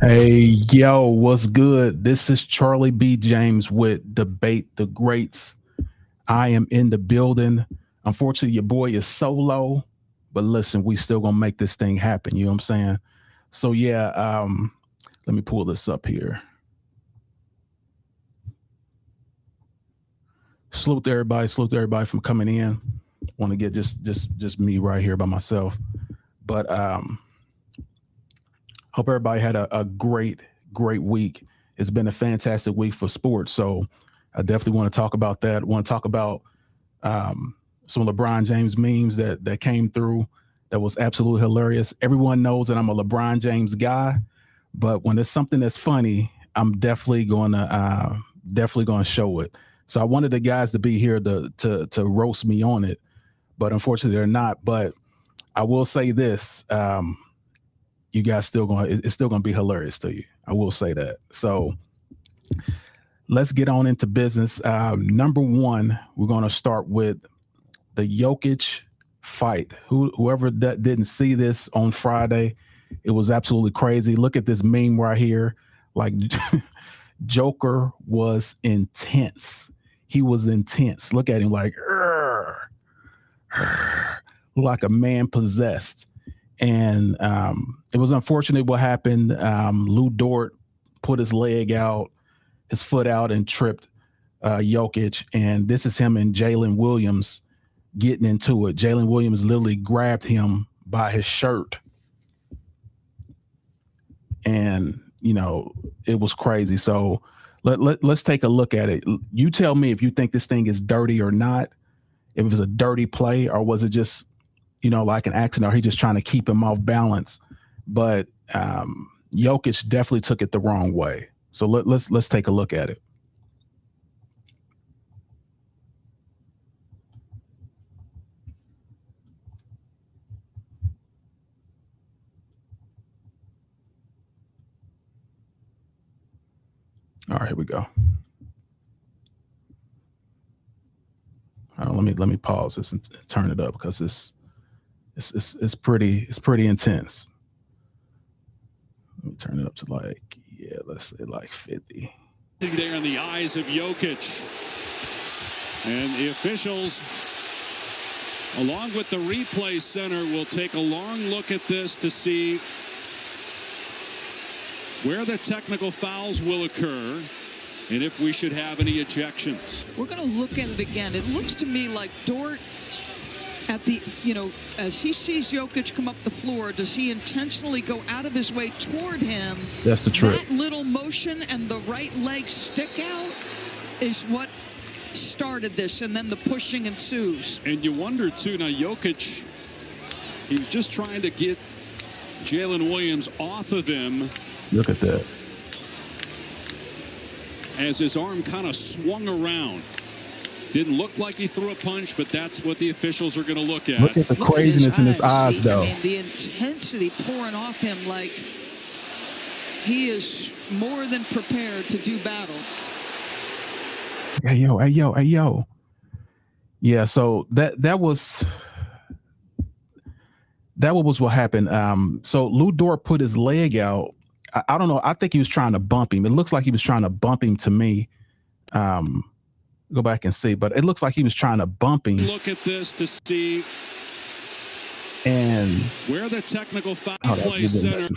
Hey, yo, what's good? This is Charlie B. James with Debate the Greats. I am in the building. Unfortunately, your boy is solo, but listen, we still gonna make this thing happen. You know what I'm saying? So yeah, let me pull this up here. Salute to everybody from coming in. Want to get just me right here by myself. But hope everybody had a great week. It's been a fantastic week for sports. So I definitely want to talk about that. I want to talk about some LeBron James memes that came through that was absolutely hilarious. Everyone knows that I'm a LeBron James guy, but when it's something that's funny, I'm definitely gonna show it. So I wanted the guys to be here to roast me on it, but unfortunately they're not. But I will say this. You guys it's still gonna be hilarious to you. I will say that. So let's get on into business. Number one, we're gonna start with the Jokic fight. Whoever that didn't see this on Friday, it was absolutely crazy. Look at this meme right here. Like Joker was intense. He was intense. Look at him like like a man possessed. And it was unfortunate what happened. Lou Dort put his foot out and tripped Jokic. And this is him and Jalen Williams getting into it. Jalen Williams literally grabbed him by his shirt. And, it was crazy. So let's take a look at it. You tell me if you think this thing is dirty or not, if it was a dirty play, or was it just like an accident, or he just trying to keep him off balance. But Jokic definitely took it the wrong way. So let's take a look at it. All right, here we go. All right, let me pause this and turn it up because it's pretty intense. Let me turn it up to let's say 50. There in the eyes of Jokic. And the officials, along with the replay center, will take a long look at this to see where the technical fouls will occur and if we should have any ejections. We're going to look at it again. It looks to me like Dort, at the, as he sees Jokic come up the floor, does he intentionally go out of his way toward him? That's the trick. That little motion and the right leg stick out is what started this, and then the pushing ensues. And you wonder, too, now Jokic, he was just trying to get Jalen Williams off of him. Look at that. As his arm kind of swung around. Didn't look like he threw a punch, but that's what the officials are going to look at. Look at the craziness in his eyes, though. I mean, the intensity pouring off him, like he is more than prepared to do battle. Hey, yo. Yeah, so that was what happened. So Lou Dort put his leg out. I don't know. I think he was trying to bump him. It looks like he was trying to bump him to me. Go back and see, but it looks like he was trying to bump him. Look at this to see and where the technical foul play center.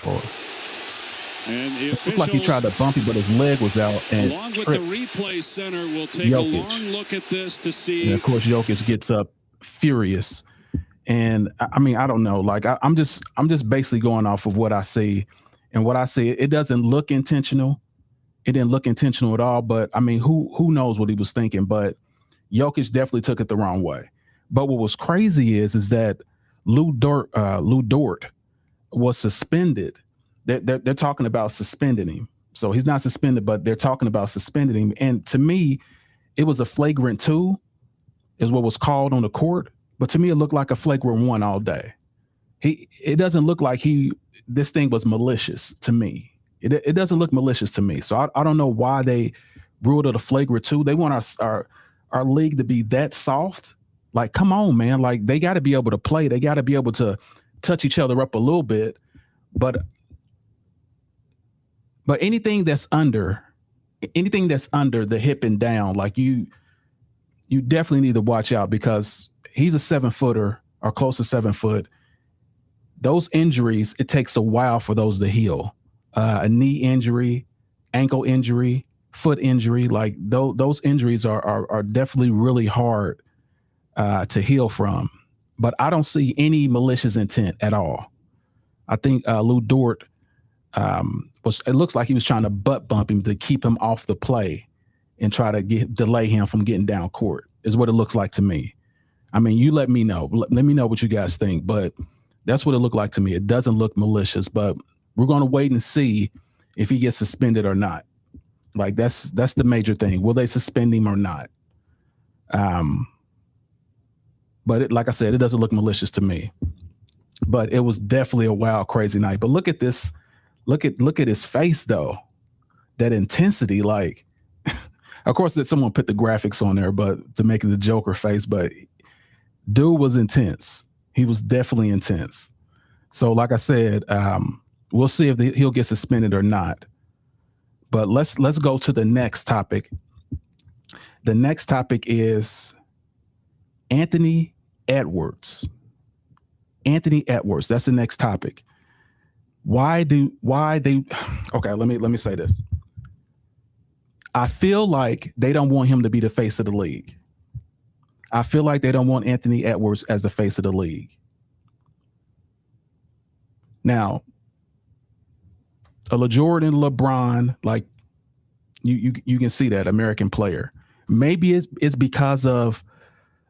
And the It looked like he tried officials, to bump him, but his leg was out and along with the tripped replay center, will take Jokic. a long look at this to And see. of course, Jokic gets up furious. And I mean, I don't know. Like I'm just basically going off of what I see, and what I see, it doesn't look intentional. It didn't look intentional at all. But I mean, who knows what he was thinking? But Jokic definitely took it the wrong way. But what was crazy is that Lou Dort was suspended. They're talking about suspending him. So he's not suspended, but they're talking about suspending him. And to me, it was a flagrant 2, is what was called on the court. But to me, it looked like a flagrant 1 all day. It doesn't look like this thing was malicious to me. It doesn't look malicious to me. So I don't know why they ruled it a flagrant 2. They want our league to be that soft. Like, come on, man. Like, they got to be able to play. They got to be able to touch each other up a little bit. But anything that's under the hip and down, like you definitely need to watch out, because he's a 7-footer or close to 7 foot. Those injuries, it takes a while for those to heal. A knee injury, ankle injury, foot injury, like those injuries are definitely really hard to heal from. But I don't see any malicious intent at all. I think Lou Dort it looks like he was trying to butt bump him to keep him off the play and try to delay him from getting down court, is what it looks like to me. I mean, you let me know. Let me know what you guys think, but that's what it looked like to me. It doesn't look malicious, but we're going to wait and see if he gets suspended or not. Like, that's the major thing. Will they suspend him or not? But like I said, it doesn't look malicious to me. But it was definitely a wild, crazy night. But look at this. Look at his face, though. That intensity, like, of course, that someone put the graphics on there, but to make it the Joker face. But dude was intense. He was definitely intense. So, like I said, we'll see if he'll get suspended or not. But let's go to the next topic. The next topic is Anthony Edwards. Anthony Edwards. That's the next topic. Why they okay, let me say this. I feel like they don't want him to be the face of the league. I feel like they don't want Anthony Edwards as the face of the league. Now, Jordan, LeBron, like you can see that American player. Maybe it's because of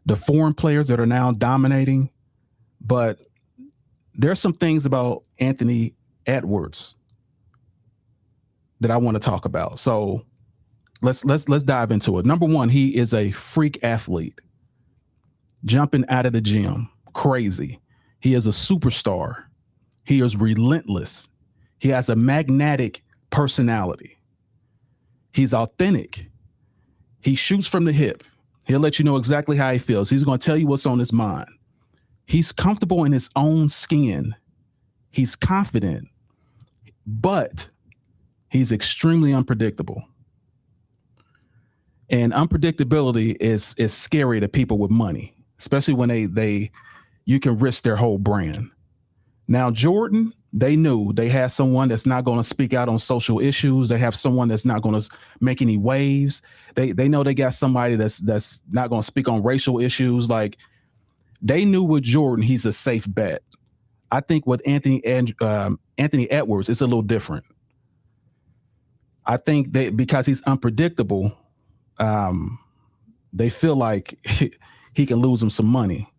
the foreign players that are now dominating, but there's some things about Anthony Edwards that I want to talk about. So let's dive into it. Number one, he is a freak athlete, jumping out of the gym, crazy. He is a superstar. He is relentless. He has a magnetic personality. He's authentic. He shoots from the hip. He'll let you know exactly how he feels. He's going to tell you what's on his mind. He's comfortable in his own skin. He's confident, but he's extremely unpredictable. And unpredictability is scary to people with money, especially when you can risk their whole brand. Now, Jordan, they knew they had someone that's not going to speak out on social issues. They have someone that's not going to make any waves. They know they got somebody that's not going to speak on racial issues. Like, they knew with Jordan, he's a safe bet. I think with Anthony Edwards, it's a little different. I think because he's unpredictable, they feel like he can lose them some money.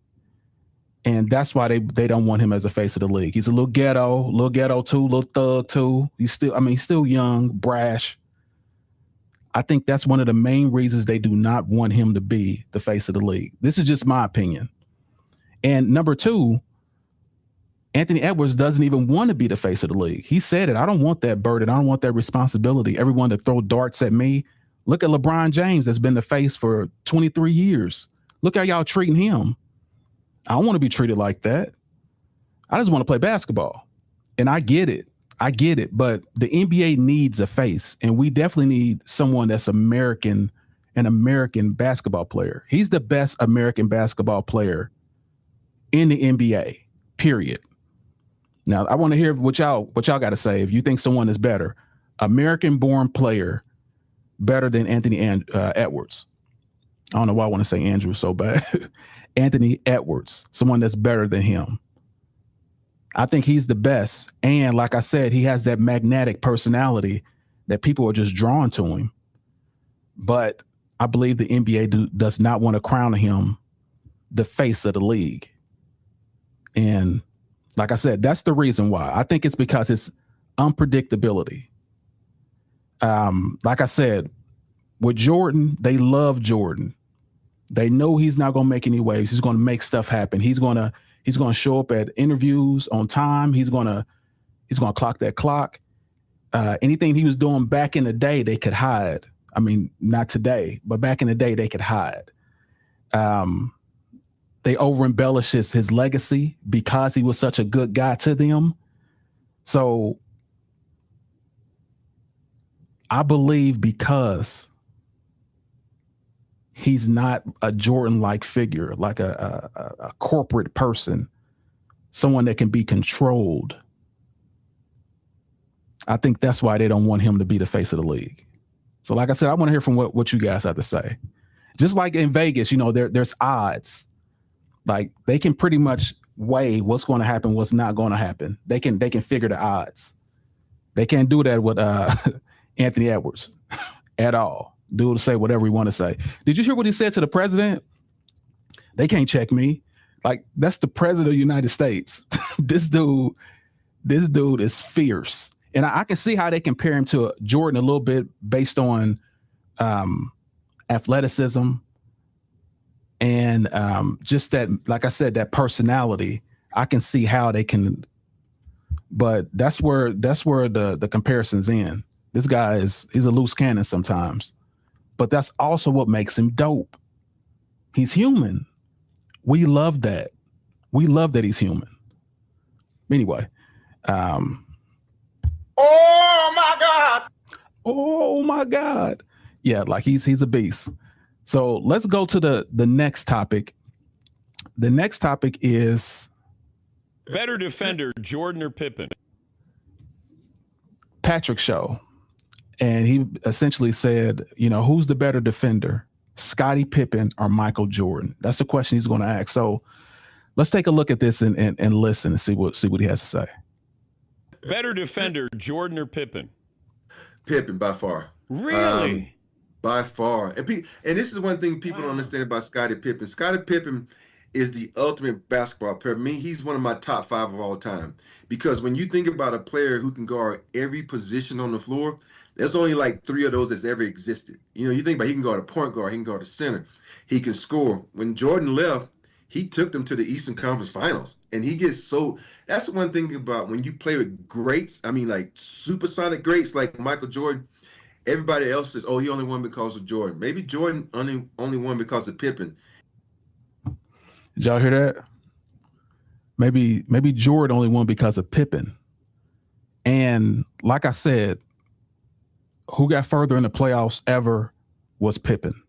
And that's why they don't want him as a face of the league. He's a little ghetto too, little thug too. He's still young, brash. I think that's one of the main reasons they do not want him to be the face of the league. This is just my opinion. And number two, Anthony Edwards doesn't even want to be the face of the league. He said it. I don't want that burden. I don't want that responsibility. Everyone to throw darts at me. Look at LeBron James that's been the face for 23 years. Look how y'all treating him. I don't want to be treated like that. I just want to play basketball. And I get it. But the NBA needs a face. And we definitely need someone that's an American basketball player. He's the best American basketball player in the NBA, period. Now, I want to hear what y'all got to say. If you think someone is better, American-born player better than Anthony Edwards. I don't know why I want to say Andrew so bad. Anthony Edwards, someone that's better than him. I think he's the best. And like I said, he has that magnetic personality that people are just drawn to him. But I believe the NBA does not want to crown him the face of the league. And like I said, that's the reason why. I think it's because it's unpredictability. Like I said, with Jordan, they love Jordan. They know he's not going to make any waves. He's going to make stuff happen. He's going to show up at interviews on time. He's going to clock that clock. Anything he was doing back in the day, they could hide. I mean, not today, but back in the day, they could hide. They over embellish his legacy because he was such a good guy to them. So I believe because he's not a Jordan-like figure, like a corporate person, someone that can be controlled. I think that's why they don't want him to be the face of the league. So like I said, I want to hear from what you guys have to say. Just like in Vegas, there's odds. Like they can pretty much weigh what's going to happen, what's not going to happen. They can figure the odds. They can't do that with Anthony Edwards at all. Dude, say whatever he want to say. Did you hear what he said to the president? They can't check me. Like that's the president of the United States. This dude is fierce. And I can see how they compare him to Jordan a little bit based on athleticism and just that, like I said, that personality. I can see how they can, but that's where the comparison's in. This guy he's a loose cannon sometimes, but that's also what makes him dope. He's human. We love that. We love that he's human. Anyway, oh my God. Oh my God. Yeah, like he's a beast. So let's go to the next topic. The next topic is better defender, Jordan or Pippen? Patrick Show. And he essentially said, who's the better defender, Scottie Pippen or Michael Jordan? That's the question he's going to ask. So let's take a look at this and listen and see what he has to say. Better defender, Jordan or Pippen? Pippen by far. Really? By far. And this is one thing people don't understand about Scottie Pippen. Scottie Pippen is the ultimate basketball player. For me, he's one of my top 5 of all time. Because when you think about a player who can guard every position on the floor, there's only like 3 of those that's ever existed. You think about he can guard a point guard, he can guard a center, he can score. When Jordan left, he took them to the Eastern Conference Finals. And that's one thing about when you play with greats, I mean like supersonic greats like Michael Jordan, everybody else says, oh, he only won because of Jordan. Maybe Jordan only won because of Pippen. Did y'all hear that? Maybe Jordan only won because of Pippen. And like I said, who got further in the playoffs ever was Pippen.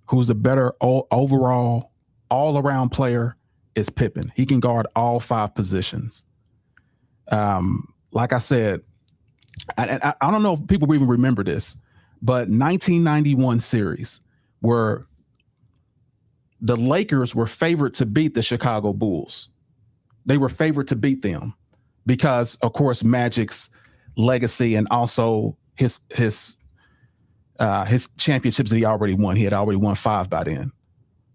Who's the better overall, all-around player is Pippen. He can guard all 5 positions. Like I said, I don't know if people even remember this, but 1991 series where the Lakers were favored to beat the Chicago Bulls. They were favored to beat them because, of course, Magic's legacy and also his championships that he already won. He had already won 5 by then.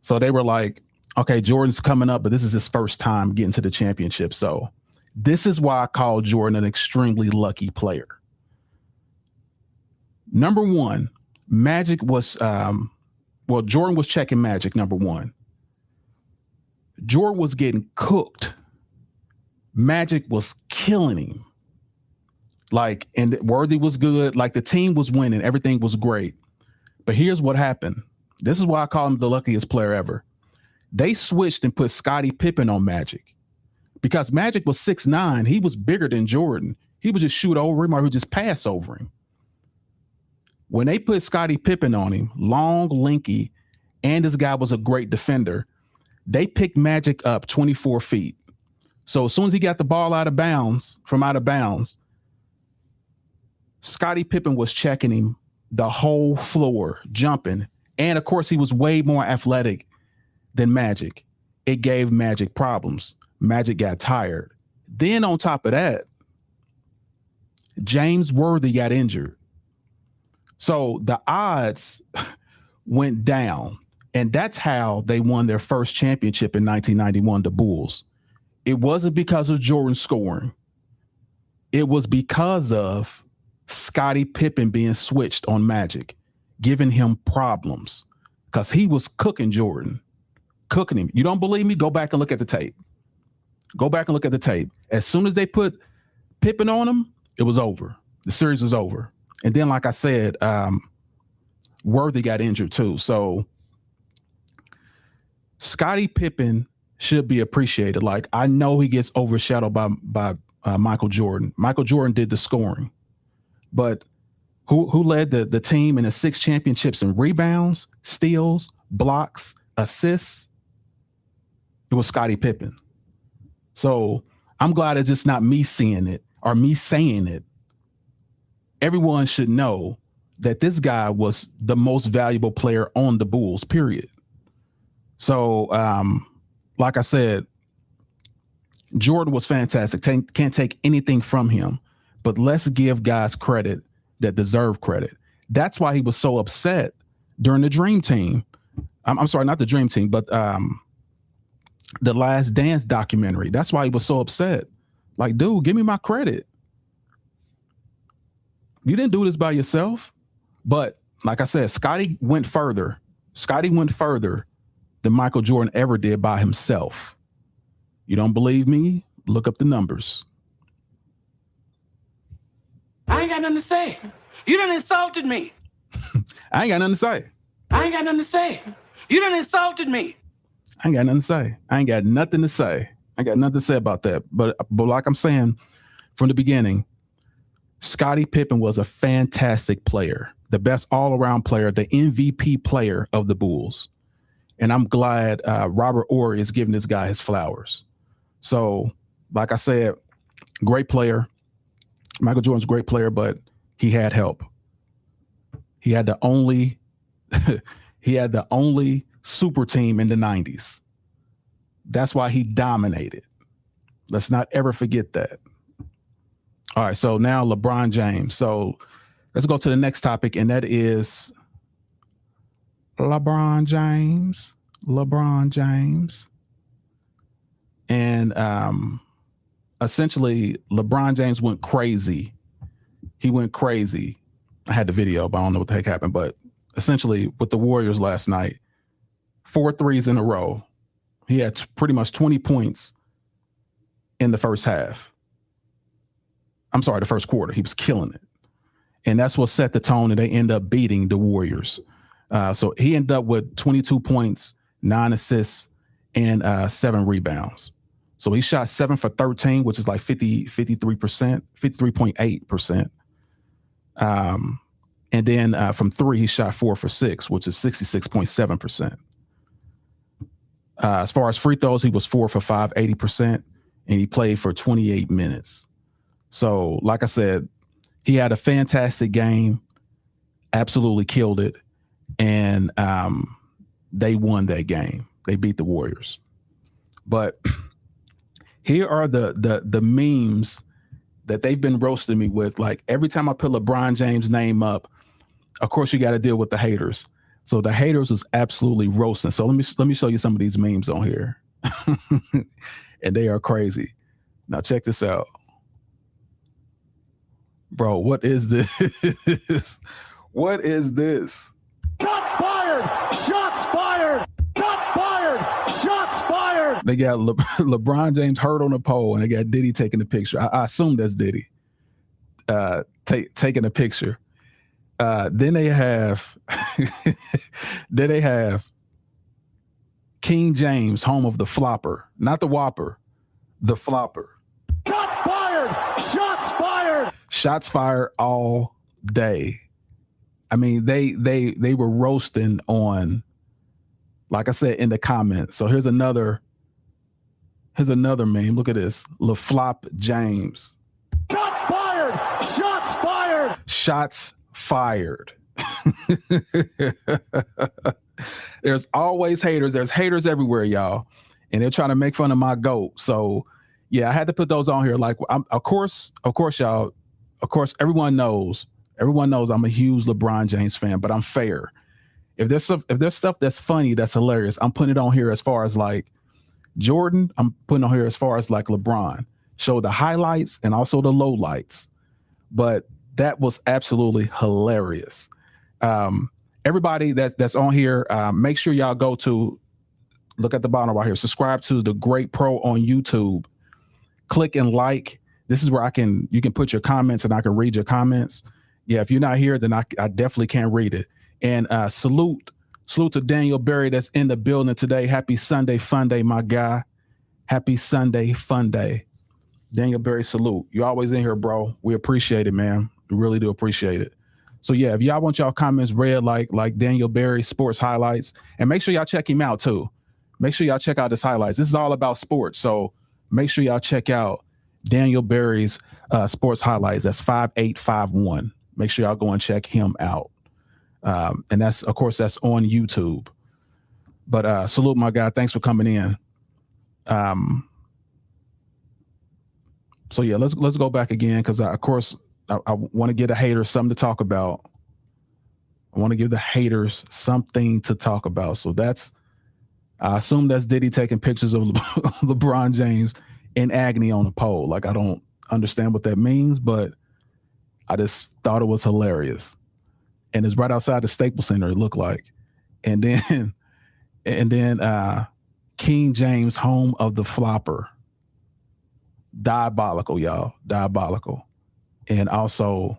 So they were like, okay, Jordan's coming up, but this is his first time getting to the championship. So this is why I call Jordan an extremely lucky player. Number one, Magic was, Jordan was checking Magic, number one. Jordan was getting cooked. Magic was killing him. Like, and Worthy was good. Like, the team was winning. Everything was great. But here's what happened. This is why I call him the luckiest player ever. They switched and put Scottie Pippen on Magic because Magic was 6'9". He was bigger than Jordan. He would just shoot over him or he would just pass over him. When they put Scottie Pippen on him, long, lanky, and this guy was a great defender, they picked Magic up 24 feet. So as soon as he got the ball out of bounds, Scottie Pippen was checking him the whole floor, jumping. And of course, he was way more athletic than Magic. It gave Magic problems. Magic got tired. Then on top of that, James Worthy got injured. So the odds went down. And that's how they won their first championship in 1991, the Bulls. It wasn't because of Jordan scoring. It was because of Scottie Pippen being switched on Magic, giving him problems because he was cooking Jordan, cooking him. You don't believe me? Go back and look at the tape. As soon as they put Pippen on him, it was over. The series was over. And then, like I said, Worthy got injured too. So Scottie Pippen should be appreciated. Like, I know he gets overshadowed by Michael Jordan. Michael Jordan did the scoring, but who led the team in the 6 championships in rebounds, steals, blocks, assists? It was Scottie Pippen. So I'm glad it's just not me seeing it or me saying it. Everyone should know that this guy was the most valuable player on the Bulls, period. So, like I said, Jordan was fantastic. Can't take anything from him, but let's give guys credit that deserve credit. That's why he was so upset during the Dream Team. I'm sorry, not the Dream Team, but the Last Dance documentary. That's why he was so upset. Like, dude, give me my credit. You didn't do this by yourself. But like I said, Scottie went further. Than Michael Jordan ever did by himself. You don't believe me? Look up the numbers. I ain't got nothing to say. You done insulted me. I ain't got nothing to say. I ain't got nothing to say. You done insulted me. I ain't got nothing to say. I ain't got nothing to say about that. But like I'm saying from the beginning, Scottie Pippen was a fantastic player, the best all-around player, the MVP player of the Bulls. And I'm glad Robert Horry is giving this guy his flowers. So, like I said, great player. Michael Jordan's a great player, but he had help. He had the only super team in the 90s. That's why he dominated. Let's not ever forget that. All right, so now LeBron James. So let's go to the next topic, and that is LeBron James. And essentially, LeBron James went crazy. He went crazy. I had the video, but I don't know what the heck happened. But essentially, with the Warriors last night, 4 threes in a row. He had pretty much 20 points in the first half. I'm sorry, the first quarter. He was killing it. And that's what set the tone, and they end up beating the Warriors. So he ended up with 22 points, 9 assists, and 7 rebounds. So he shot 7 for 13, which is like 53%, 53.8%. And then from 3, he shot 4 for 6, which is 66.7%. As far as free throws, he was 4 for 5, 80%, and he played for 28 minutes. So, like I said, he had a fantastic game, absolutely killed it, and they won that game. They beat the Warriors. But here are the memes that they've been roasting me with. Like, every time I put LeBron James' name up, of course you got to deal with the haters. So the haters was absolutely roasting. So let me show you some of these memes on here. And they are crazy. Now check this out. Bro, what is this? What is this? Shots fired! Shots fired! Shots fired! Shots fired! They got LeBron James hurt on a pole, and they got Diddy taking the picture. I assume that's Diddy taking a picture. Then they have King James, home of the flopper, not the whopper, the flopper. Shots fired! Shots fired! Shots fired all day. I mean, they were roasting on, like I said, in the comments. So here's another Here's another meme. Look at this. LaFlop James. Shots fired! Shots fired! Shots fired. There's always haters. There's haters everywhere, y'all. And they're trying to make fun of my GOAT. So, yeah, I had to put those on here. Like, of course, y'all, of course, everyone knows I'm a huge LeBron James fan, but I'm fair. If there's stuff that's funny, that's hilarious, I'm putting it on here as far as like Jordan, I'm putting on here as far as like LeBron. Show the highlights and also the lowlights. But that was absolutely hilarious. Everybody that's on here, make sure y'all go to, look at the bottom right here, subscribe to the Great Pro on YouTube. Click and like. This is where you can put your comments and I can read your comments. Yeah, if you're not here, then I definitely can't read it. And salute to Daniel Berry that's in the building today. Happy Sunday Fun Day, my guy. Happy Sunday Fun Day. Daniel Berry, salute. You're always in here, bro. We appreciate it, man. We really do appreciate it. So yeah, if y'all want y'all comments read like Daniel Berry sports highlights, and make sure y'all check him out too. Make sure y'all check out his highlights. This is all about sports. So make sure y'all check out Daniel Berry's sports highlights. That's 5851. Make sure y'all go and check him out. And that's, of course, that's on YouTube. But salute, my guy. Thanks for coming in. So yeah, let's go back again because of course I want to give the haters something to talk about. I want to give the haters something to talk about. So I assume that's Diddy taking pictures of LeBron James in agony on a pole. Like, I don't understand what that means, but I just thought it was hilarious. And it's right outside the Staples Center, it looked like. And then King James, home of the flopper. Diabolical, y'all. Diabolical. And also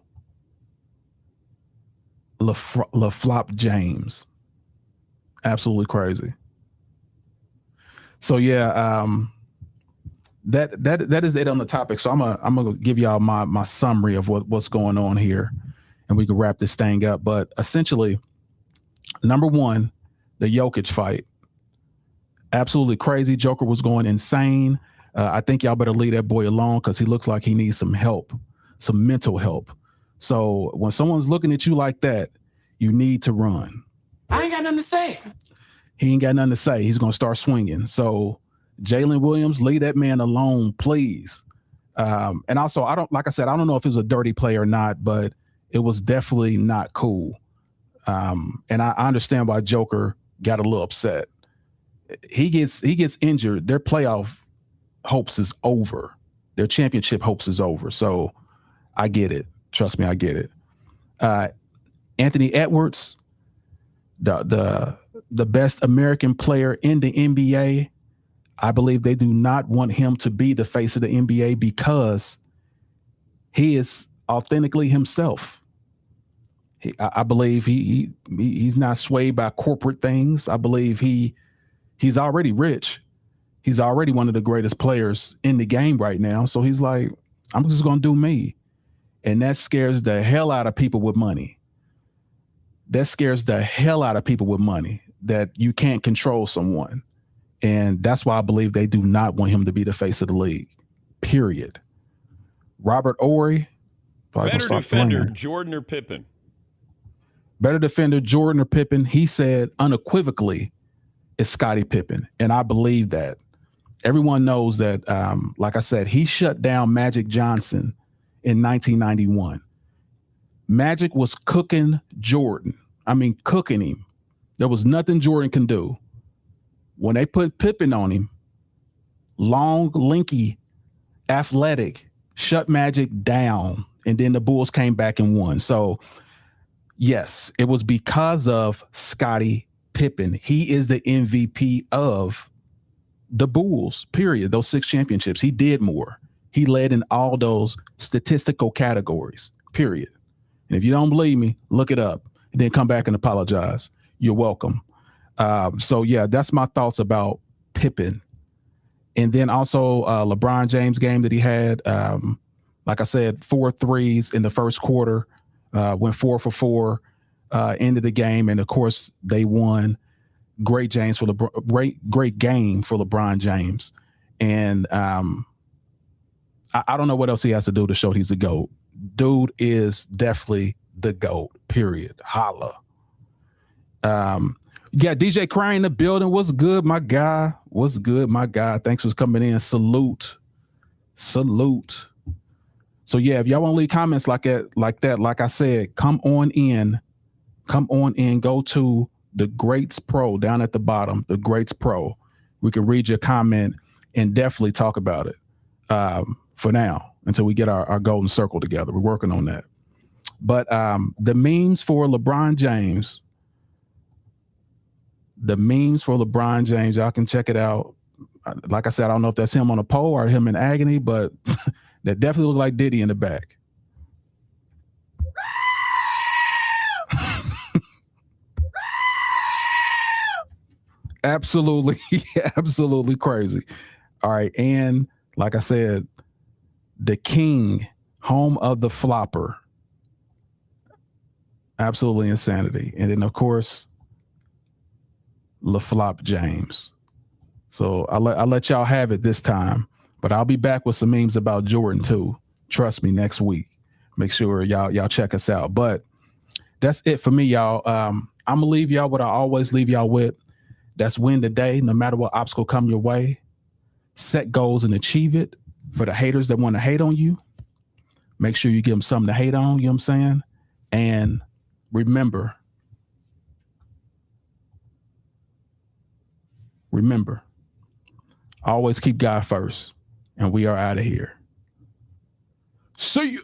LaFlop James. Absolutely crazy. So yeah, that is it on the topic. So I'm gonna give y'all my summary of what's going on here, and we can wrap this thing up. But essentially, number one, the Jokic fight. Absolutely crazy. Joker was going insane. I think y'all better leave that boy alone because he looks like he needs some help, some mental help. So when someone's looking at you like that, you need to run. I ain't got nothing to say. He ain't got nothing to say. He's going to start swinging. So Jalen Williams, leave that man alone, please. And also, like I said, I don't know if he's a dirty play or not, but it was definitely not cool. And I understand why Joker got a little upset. He gets injured. Their playoff hopes is over. Their championship hopes is over. So I get it. Trust me, I get it. Anthony Edwards, the best American player in the NBA. I believe they do not want him to be the face of the NBA because he is authentically himself. I believe he's not swayed by corporate things. I believe he's already rich. He's already one of the greatest players in the game right now. So he's like, I'm just going to do me. And that scares the hell out of people with money. That scares the hell out of people with money, that you can't control someone. And that's why I believe they do not want him to be the face of the league, period. Robert Ory. Better defender, Jordan or Pippen? Better defender, Jordan or Pippen. He said unequivocally it's Scottie Pippen. And I believe that. Everyone knows that, like I said, he shut down Magic Johnson in 1991. Magic was cooking Jordan. I mean, cooking him. There was nothing Jordan can do. When they put Pippen on him, long, lanky, athletic, shut Magic down. And then the Bulls came back and won. So, yes, it was because of Scottie Pippen. He is the MVP of the Bulls, period. Those 6 championships. He did more. He led in all those statistical categories, period. And if you don't believe me, look it up and then come back and apologize. You're welcome. So, yeah, that's my thoughts about Pippen. And then also LeBron James game that he had, like I said, 4 threes in the first quarter, went 4 for 4, ended the game. And, of course, they won. Great game for LeBron James. And I don't know what else he has to do to show he's the GOAT. Dude is definitely the GOAT, period. Holla. Yeah, DJ Crane in the building. What's good, my guy? What's good, my guy? Thanks for coming in. Salute. So yeah, if y'all want to leave comments like that, like I said, come on in, go to the Greats Pro down at the bottom, the Greats Pro. We can read your comment and definitely talk about it for now until we get our golden circle together. We're working on that. But the memes for LeBron James, y'all can check it out. Like I said, I don't know if that's him on a pole or him in agony, but that definitely look like Diddy in the back. Absolutely crazy. All right. And like I said, the king, home of the flopper. Absolutely insanity. And then, of course, LaFlop James. So I'll let y'all have it this time, but I'll be back with some memes about Jordan too. Trust me, next week. Make sure y'all check us out. But that's it for me, y'all. I'm gonna leave y'all what I always leave y'all with. That's win the day, no matter what obstacle come your way. Set goals and achieve it. For the haters that want to hate on you, make sure you give them something to hate on, you know what I'm saying? And remember, always keep God first. And we are out of here. See you.